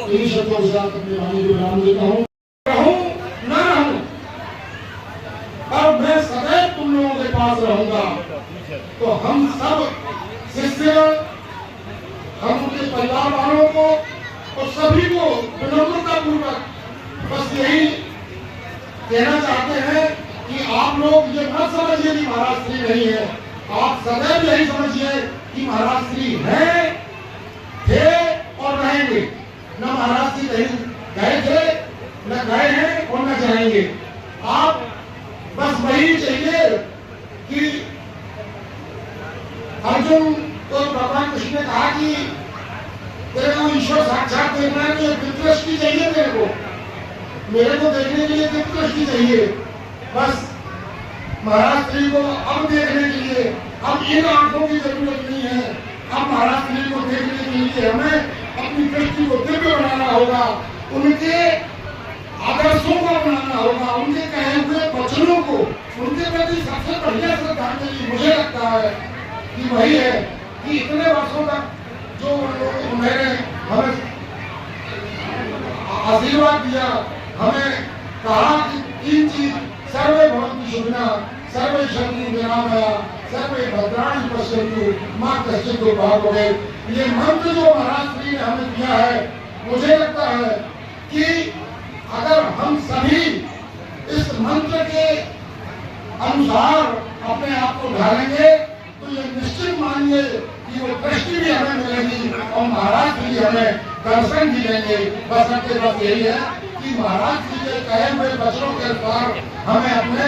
इन शब्दों के साथ अपने वाणी को विराम देता हूँ। रहूं ना रहूं, पर मैं सदैव तुम लोगों के पास रहूंगा। तो हम सब शिष्य, हम उनके परिवार वालों को और सभी को विनम्रता पूर्वक बस यही कहना चाहते हैं कि आप लोग ये मत समझिए कि महाराज श्री नहीं है। आप सदैव यही समझिए कि महाराज श्री है, थे और रहेंगे। न महाराज श्री कहीं गए थे, न गए हैं और न जाएंगे। आप बस वही चाहिए कि अर्जुन तो भगवान कृष्ण ने कहा कि तेरे को ईश्वर साक्षात देखना है तो दिव्यदृष्टि चाहिए तेरे को, मेरे को देखने के लिए दिव्यदृष्टि चाहिए। बस महाराज श्री को अब देखने के लिए अब इन आंखों की जरूरत नहीं है। अब महाराज श्री को देखने के लिए हमें अपनी दृष्टि को दिव्य बनाना होगा, उनके आदर्शों को बनाना होगा, उनके कहे हुए वचनों को, उनके प्रति सबसे बढ़िया श्रद्धांजलि मुझे लगता है कि वही है कि इतने वर्षों तक जो उन्होंने हमें आशीर्वाद दिया, हमें कहा कि तीन चीज, सर्वे भवन्तु सुखिनः, सर्वे सन्तु निरामया, सर्वे भद्राणि पश्यन्तु मा कश्चित् दुर्भाग् भवेत्। ये मंत्र जो महाराज श्री ने हमें दिया है, मुझे लगता है कि अगर हम सभी इस मंत्र के अनुसार अपने आप को ढालेंगे तो ये निश्चित मानिए कि वो दृष्टि भी हमें मिलेगी और महाराज जी हमें दर्शन भी देंगे। बस सबके बस यही है कि महाराज जी के कहे हुए वचनों के अनुसार हमें अपने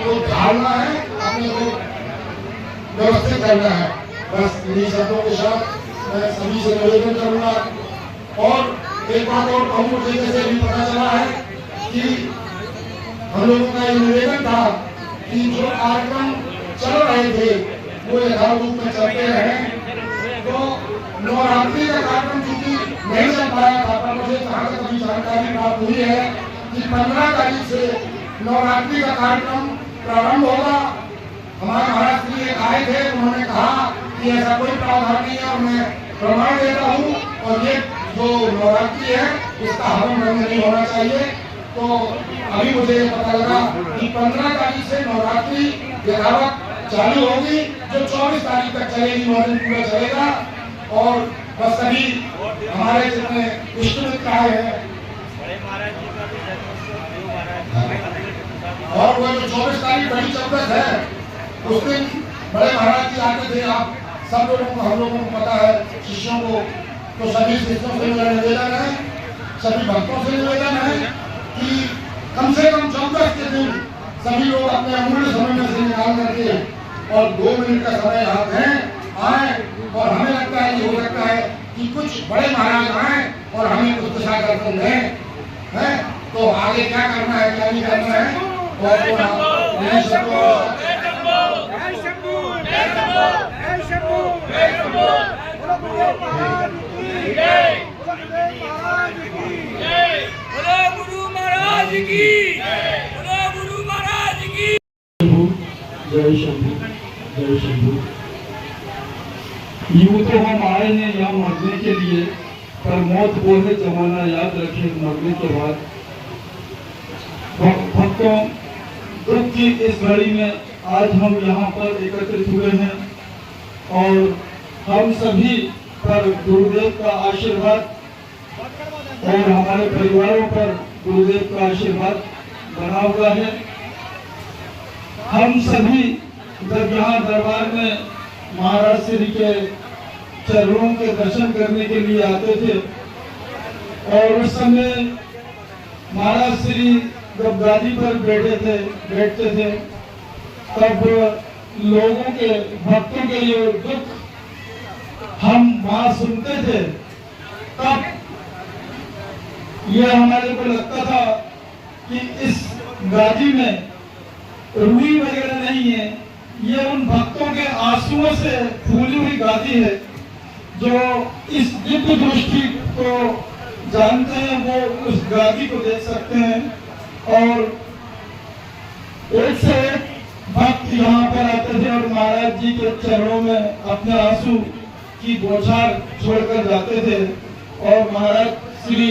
को ढालना है, अपने को व्यवस्थित करना है। बस इन्हीं शब्दों के साथ मैं सभी से निवेदन करूंगा। और एक बात और कहूँ, मुझे जैसे भी पता चला है कि हम लोगों का ये निवेदन था कि जो कार्यक्रम चल रहे थे वो यथार्थ रूप में चलते रहे। तो नवरात्रि का कार्यक्रम चूंकि नहीं चल पाया था, पर मुझे जहाँ तक अभी जानकारी प्राप्त हुई है कि 15 तारीख से नवरात्रि का कार्यक्रम प्रारंभ होगा। हमारे महाराज श्री एक आए थे, उन्होंने कहा कि ऐसा कोई प्रावधान नहीं है और मैं प्रमाण देता हूँ और ये जो नवरात्रि है इसका हवन भंग नहीं होना चाहिए। तो अभी मुझे पता लगा कि 15 तारीख से नवरात्रि यथावत चालू होगी, जो 24 तारीख तक चलेगी, 9 दिन पूरा चलेगा। और बस सभी हमारे जितने इष्ट मित्र आए हैं और वो जो 24 तारीख बड़ी चौदस है उस दिन बड़े महाराज जी आते थे। आप सब लोगों को, हम लोगों को पता है, शिष्यों को, तो सभी शिष्यों से मेरा निवेदन है, सभी भक्तों से निवेदन है कि कम से कम 14 के दिन सभी लोग अपने अमूल्य समय में से निकाल करके और 2 मिनट का समय हाथ है आए। और हमें लगता है कि हो सकता है कि कुछ बड़े महाराज आए और हमें कुछ दिशा दर्शन दें, हैं? तो आगे क्या करना है, क्या नहीं करना है, गुरु महाराज की, गुरु महाराज की। जय शंभू, जय शंभू। यूं तो हम आए हैं यहाँ मरने के लिए, पर मौत वो है जमाना याद रखे मरने के बाद। भक्तों, दुख की इस घड़ी में आज हम यहाँ पर एकत्रित हुए हैं और हम सभी पर गुरुदेव का आशीर्वाद और हमारे परिवारों पर गुरुदेव का आशीर्वाद बना हुआ है। हम सभी जब यहाँ दरबार में महाराज श्री के चरणों के दर्शन करने के लिए आते थे और उस समय महाराज श्री जब गादी पर बैठते थे तब लोगों के, भक्तों के ये दुख हम वहां सुनते थे। तब यह हमारे को लगता था कि इस गादी में रूई वगैरह नहीं है, ये उन भक्तों के आंसुओं से फूली हुई गादी है। जो इस दिव्य दृष्टि को जानते हैं वो उस गादी को देख सकते हैं। और एक से एक भक्त यहाँ पर आते थे और महाराज जी के चरणों में अपने आंसू की बौछार छोड़कर जाते थे। और महाराज श्री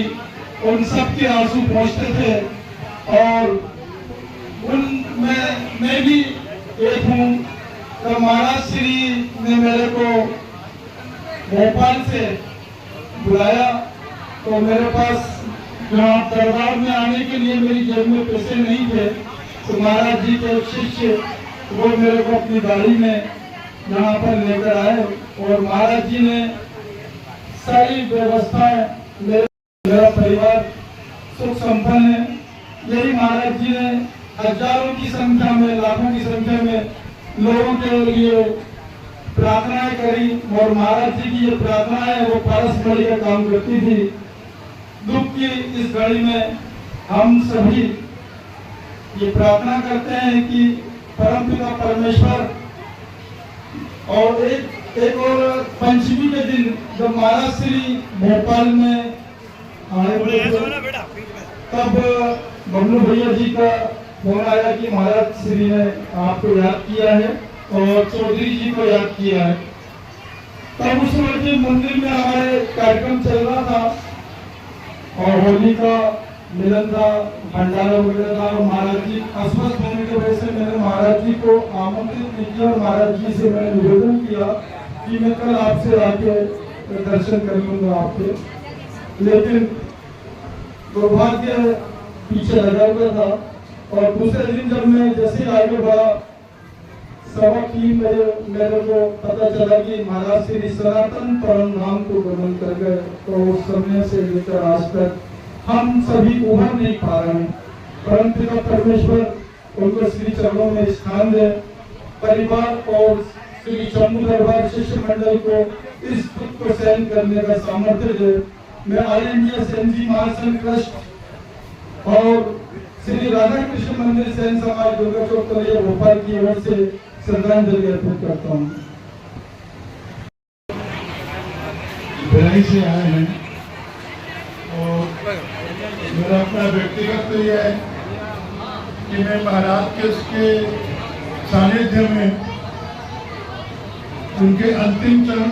उन सबके आंसू पहुंचते थे और उनमें मैं भी एक हूँ। तो महाराज श्री ने मेरे को भोपाल से बुलाया तो मेरे पास यहाँ दरबार में आने के लिए मेरी जेब में पैसे नहीं थे, तो महाराज जी के शिष्य वो मेरे को अपनी गाड़ी में यहाँ पर लेकर आए और महाराज जी ने सारी व्यवस्थाएं, मेरा परिवार सुख संपन्न है। यही महाराज जी ने हजारों की संख्या में, लाखों की संख्या में लोगों के लिए प्रार्थनाएं करी और महाराज जी की ये प्रार्थना है वो पारस का काम करती थी। दुख की इस घड़ी में हम सभी ये प्रार्थना करते हैं कि परमपिता परमेश्वर और एक और पंचमी के दिन जब महाराज श्री भोपाल में आए तब बबलू भैया जी का फोन आया कि महाराज श्री ने आपको याद किया है और चौधरी जी को याद किया है। तब उस समय मंदिर में हमारे कार्यक्रम चल रहा था और होली का मिलन था, भंडारा वगैरह था और महाराज जी अस्वस्थ होने की वजह से मैंने महाराज जी को आमंत्रित नहीं किया और महाराज जी से मैंने निवेदन किया कि मैं कल आपसे आके दर्शन कर लूंगा आपके, लेकिन दुर्भाग्य पीछे लगा हुआ था। और दूसरे दिन जब मैं जैसे आगे बढ़ा 3:15 बजे मेरे को पता चला कि महाराज श्री सनातन परम धाम को गमन कर गए। तो उस समय से लेकर आज तक हम सभी उभर नहीं पा रहे हैं। परमपिता परमेश्वर उनको श्री चरणों में स्थान दे, परिवार और श्री शंभू दरबार शिष्य मंडल को इस दुख को सहन करने का सामर्थ्य दे। मैं ऑल इंडिया सेंजी महासंघ ट्रस्ट और श्री राधा कृष्ण मंदिर सैन समाज दुर्गा चौक तलिया भोपाल की ओर से श्रद्धांजलि अर्पित करता हूँ। भिलाई से आए हैं और मेरा अपना व्यक्तिगत तो यह है कि मैं महाराज के उसके सानिध्य में उनके अंतिम चरण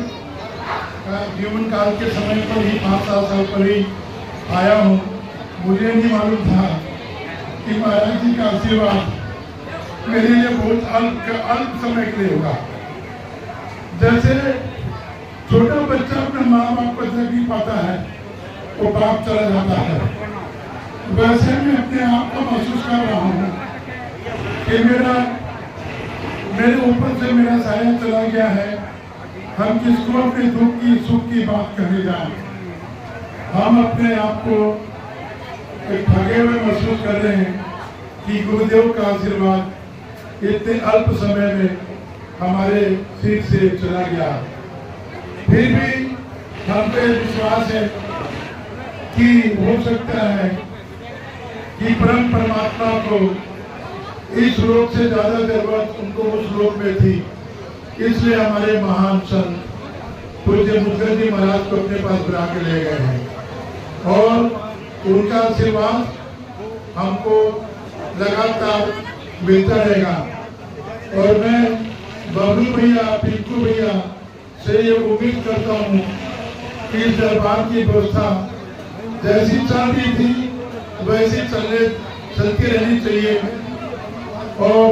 का जीवन काल के समय पर ही 5-7 साल पर ही आया हूँ। मुझे नहीं मालूम था कि महाराज जी का आशीर्वाद मेरे लिए बहुत अल्प समय के लिए होगा। जैसे छोटा बच्चा अपने माँ बाप को देख नहीं पाता है, वो बाप चला जाता है, वैसे मैं अपने आप को महसूस कर रहा हूँ कि मेरे ऊपर से मेरा साया चला गया है। हम किसको अपने दुख की सुख की बात करने जाए, हम अपने आप को एक ठगे हुए महसूस कर रहे हैं कि गुरुदेव का आशीर्वाद इतने अल्प समय में हमारे सिर से चला गया। फिर भी हम पे विश्वास है कि हो सकता है कि परम परमात्मा को इस लोक से ज्यादा जरूरत उनको उस लोक में थी, इसलिए हमारे महान संत पूज्य मुद्गल जी महाराज को अपने पास बुला के ले गए हैं और उनका आशीर्वाद हमको लगातार मिलता रहेगा। और मैं बबलू भैया, पिंकू भैया से ये उम्मीद करता हूँ कि इस दरबार की व्यवस्था जैसी चल रही थी वैसी चलती रहनी चाहिए और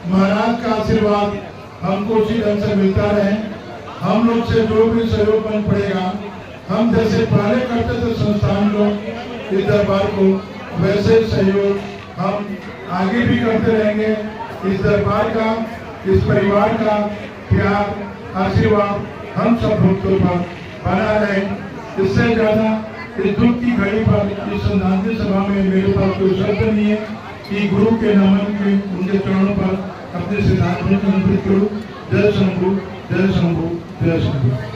महाराज का आशीर्वाद हमको उसी ढंग से मिलता रहे। हम लोग से जो भी सहयोग बन पड़ेगा, हम जैसे पहले करते थे संस्थान लोग इस दरबार को, वैसे सहयोग हम आगे भी करते रहेंगे। इस दरबार का, इस परिवार का प्यार, आशीर्वाद हम सब भक्तों पर बना रहे। इससे ज्यादा इस दुख की घड़ी पर इस श्रद्धांजलि सभा में मेरे पास कोई शब्द नहीं है कि गुरु के नमन में उनके चरणों पर अपने सिद्धांत समर्पित करूं। जय शंभू, जय शंभू, जय शंभू।